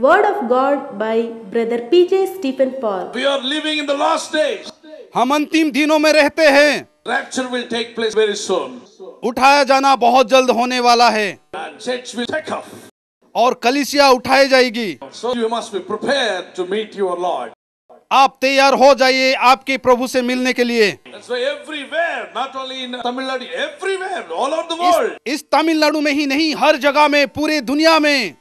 Word of God by Brother P.J. Stephen Paul. We are living in the last days. हम अंतिम दिनों में रहते हैं। Rapture will take place very soon. उठाया जाना बहुत जल्द होने वाला है And church will take off. और कलीसिया उठाई जाएगी। So you must be prepared to meet your Lord. आप तैयार हो जाइए आपके प्रभु से मिलने के लिए। That's why everywhere, not only in Tamil Nadu, everywhere, all over the world. इस तमिलनाडु में ही नहीं, हर जगह में, पूरे दुनिया में,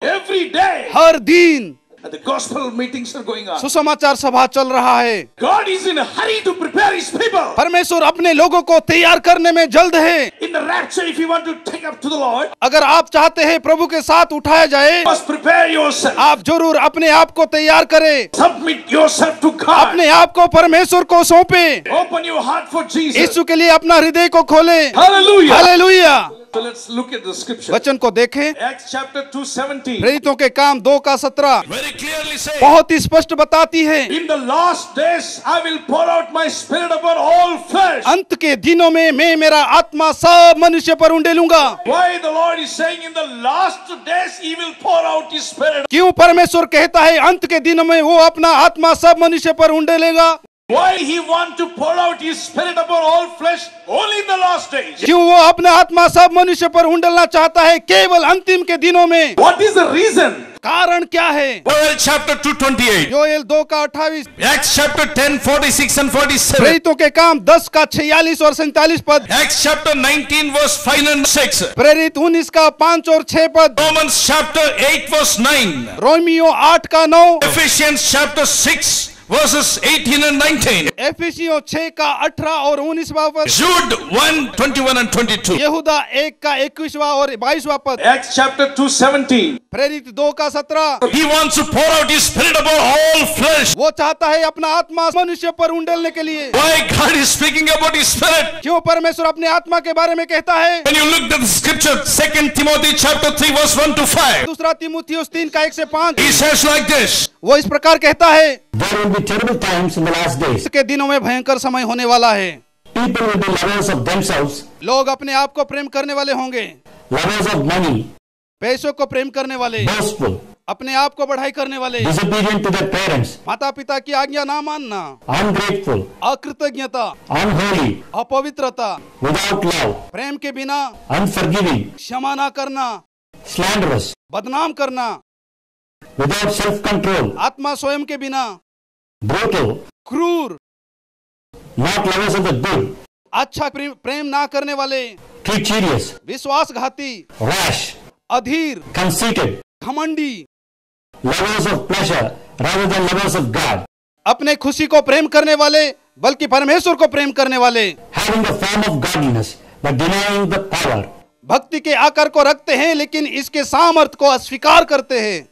Every day. हर दिन And the gospel meetings are going on. सुसमाचार सभा चल रहा है। God is in a hurry to prepare His people. परमेश्वर अपने लोगों को तैयार करने में जल्द है। In the rapture, if you want to take up to the Lord, अगर आप चाहते हैं प्रभु के साथ उठाया जाए, you must prepare yourself. आप जरूर अपने आप को तैयार करें। Submit yourself to God. अपने आप को परमेश्वर को सौंपे। Open your heart for Jesus. यीशु के लिए अपना हृदय को खोले। Hallelujah. Hallelujah. So let's look at the scripture. वचन को देखें। Acts chapter 2:17. प्रेरितों के काम 2:17 Very clearly say, बहुत ही स्पष्ट बताती है, in the last days I will pour out my spirit upon all flesh. अंत के दिनों में मैं मेरा आत्मा सब मनुष्य पर उंडेलूंगा। Why the Lord is saying in the last days He will pour out His spirit? क्यों परमेश्वर कहता है अंत के दिनों में वो अपना आत्मा सब मनुष्य पर उंडेलेगा? Why He want to pour out His spirit upon all flesh only in the last days? क्यों वो अपना आत्मा सब मनुष्य पर उंडेलना चाहता है केवल अंतिम के दिनों में? What is the reason? कारण क्या है? Joel chapter 2:28. Joel 2:28, Acts chapter 10:46 and 47. प्रेरितों के काम 10:46 और 47 पद, Acts chapter 19 verse 5 and 6. प्रेरित 19:5 और 6 पद, Romans chapter 8 verse 9. Romeo 8:9, Ephesians chapter 6 verses 18 and 19. एफिसियों 6:18 और 19वां पद, Jude 1:21 and 22. यहूदा 1:21 और 22वां पद, Acts chapter 2:17. प्रेरित 2:17, He wants to pour out His spirit upon all flesh. वो चाहता है अपना आत्मा मनुष्य पर उंडेलने के लिए। Why God is speaking about His spirit? क्यों परमेश्वर अपने आत्मा के बारे में कहता है? When you look at the scripture, 2 Timothy chapter 3 verse 1 to 5. दूसरा तीमुथियुस 3:1-5, He says like this. वो इस प्रकार कहता है, There will be terrible times in the last days. के दिनों में भयंकर समय होने वाला है। People will be lovers of themselves, लोग अपने आप को प्रेम करने वाले होंगे, lovers of money, पैसों को प्रेम करने वाले, boastful, अपने आप को बढ़ाई करने वाले, disobedient to their parents, माता पिता की आज्ञा ना मानना, ungrateful, अकृतज्ञता, unholy, अपवित्रता, without love, प्रेम के बिना, unforgiving, क्षमा ना करना, slanderous, बदनाम करना, without self-control, आत्मा स्वयं के बिना, brutal, क्रूर, not lovers of the good, अच्छा प्रेम ना करने वाले, treacherous, विश्वासघाती, rash, अधीर, conceited, घमंडी, lovers of pleasure rather than lovers of God, अपने खुशी को प्रेम करने वाले बल्कि परमेश्वर को प्रेम करने वाले, having the form of godliness but denying the power, भक्ति के आकार को रखते हैं लेकिन इसके सामर्थ को अस्वीकार करते हैं।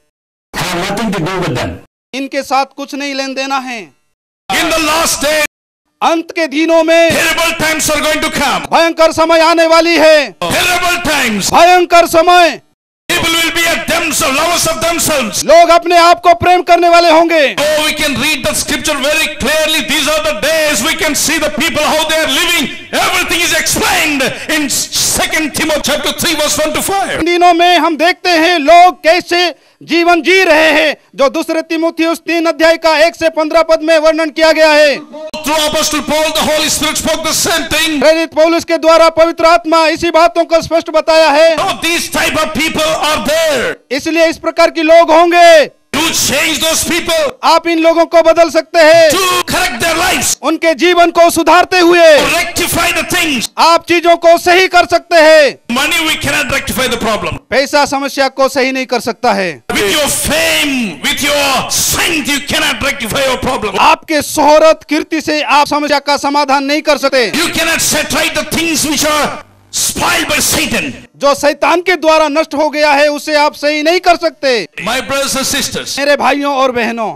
have nothing to do with them. इनके साथ कुछ नहीं लेन देना है। In the last day, अंत के दिनों में terrible times are going to come. भयंकर समय आने वाली है। Terrible times. भयंकर समय, People will be at themselves, lovers of themselves. लोग अपने आप को प्रेम करने वाले होंगे। Oh, we can read the scripture very clearly. These are the days we can see the people how they are living. Everything is explained in 2 Timothy chapter 3 verse 1 to 5. इन दिनों में हम देखते हैं लोग कैसे जीवन जी रहे हैं, जो दूसरे तीमुथियुस 3:1-15 पद में वर्णन किया गया है। Through Apostle Paul, the Holy Spirit spoke the same thing. प्रेरित पौलुस के द्वारा पवित्र आत्मा इसी बातों को स्पष्ट बताया है। Oh, these type of people are there. इसलिए इस प्रकार के लोग होंगे। To change those people, आप इन लोगों को बदल सकते हैं, to correct their lives, उनके जीवन को सुधारते हुए to rectify the things. आप चीजों को सही कर सकते हैं। Money, we cannot rectify the problem. पैसा समस्या को सही नहीं कर सकता है। With your fame, with your strength, you cannot rectify your problem. आपके शोहरत कीर्ति से आप समस्या का समाधान नहीं कर सकते। You cannot set right the things which are spoiled by Satan. जो शैतान के द्वारा नष्ट हो गया है उसे आप सही नहीं कर सकते। My brothers and sisters, मेरे भाइयों और बहनों,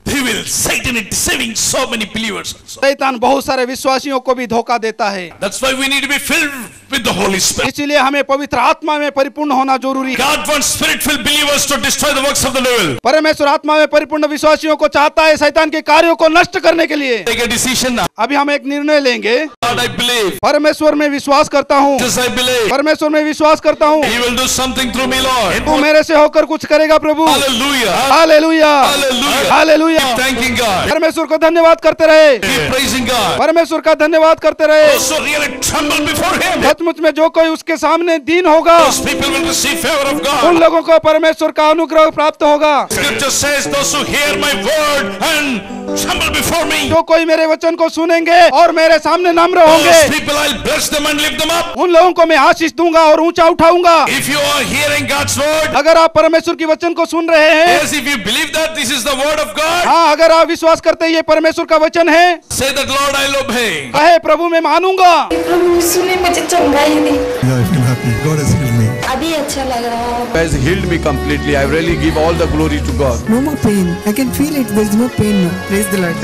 Satan is deceiving so many believers also. शैतान बहुत सारे विश्वासियों को भी धोखा देता है। That's why we need to be filled with the Holy Spirit. इसीलिए हमें पवित्र आत्मा में परिपूर्ण होना जरूरी है। God wants spirit-filled believers to destroy the works of the devil. परमेश्वर आत्मा में परिपूर्ण विश्वासियों को चाहता है शैतान के कार्यों को नष्ट करने के लिए। Take a decision now. अभी हम एक निर्णय लेंगे। God, I believe. परमेश्वर में विश्वास करता हूँ। Jesus, I believe. परमेश्वर में विश्वास करता हूँ। He will do something through me, Lord. तू मेरे से होकर कुछ करेगा प्रभु। Hallelujah. Hallelujah, Hallelujah. Hallelujah. Keep thanking God. परमेश्वर को धन्यवाद करते रहे। Keep praising God. परमेश्वर का धन्यवाद करते रहे। Also really tremble before Him. सचमुच में जो कोई उसके सामने दीन होगा, Those people will receive favor of God. उन लोगों को परमेश्वर का अनुग्रह प्राप्त होगा। Scripture says, those who hear my word and tremble before me, जो कोई मेरे वचन को सुनेंगे और मेरे सामने नम्र those होंगे, people I'll bless them and lift them up. उन लोगों को मैं आशीष दूंगा और ऊंचा उठाऊंगा। If you are hearing God's word, अगर आप परमेश्वर की वचन को सुन रहे हैं, yes, if you believe that this is the word of God, हाँ, अगर आप विश्वास करते हैं ये परमेश्वर का वचन है, say that, Lord, I'll obey. कहे प्रभु मैं मानूंगा। प्रभु सुने मुझे चंगाई दी। Yeah, I feel happy. God has healed me. अभी अच्छा लग रहा है। has healed me completely. I really give all the glory to God. No more pain. I can feel it. There is no pain now. Praise the Lord.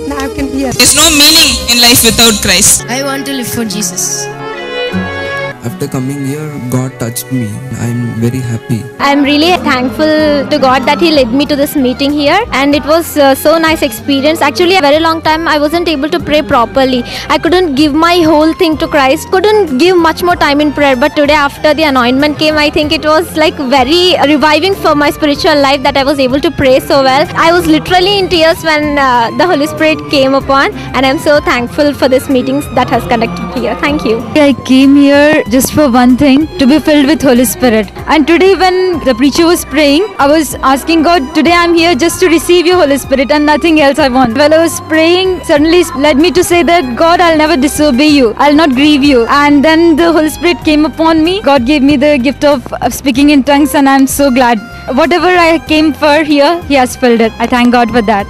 Now I can hear. There's no meaning in life without Christ. I want to live for Jesus. After coming here, God touched me. I'm very happy. I'm really thankful to God that He led me to this meeting here, and it was so nice experience. Actually, a very long time I wasn't able to pray properly. I couldn't give my whole thing to Christ. Couldn't give much more time in prayer. But today, after the anointment came, I think it was like very reviving for my spiritual life that I was able to pray so well. I was literally in tears when the Holy Spirit came upon, and I'm so thankful for this meetings that has conducted here. Thank you. I came here just for one thing, to be filled with Holy Spirit. And today when the preacher was praying, I was asking God, today I'm here just to receive your Holy Spirit and nothing else I want. While I was praying, suddenly led me to say that, God, I'll never disobey you. I'll not grieve you. And then the Holy Spirit came upon me. God gave me the gift of speaking in tongues, and I'm so glad. Whatever I came for here, He has filled it. I thank God for that.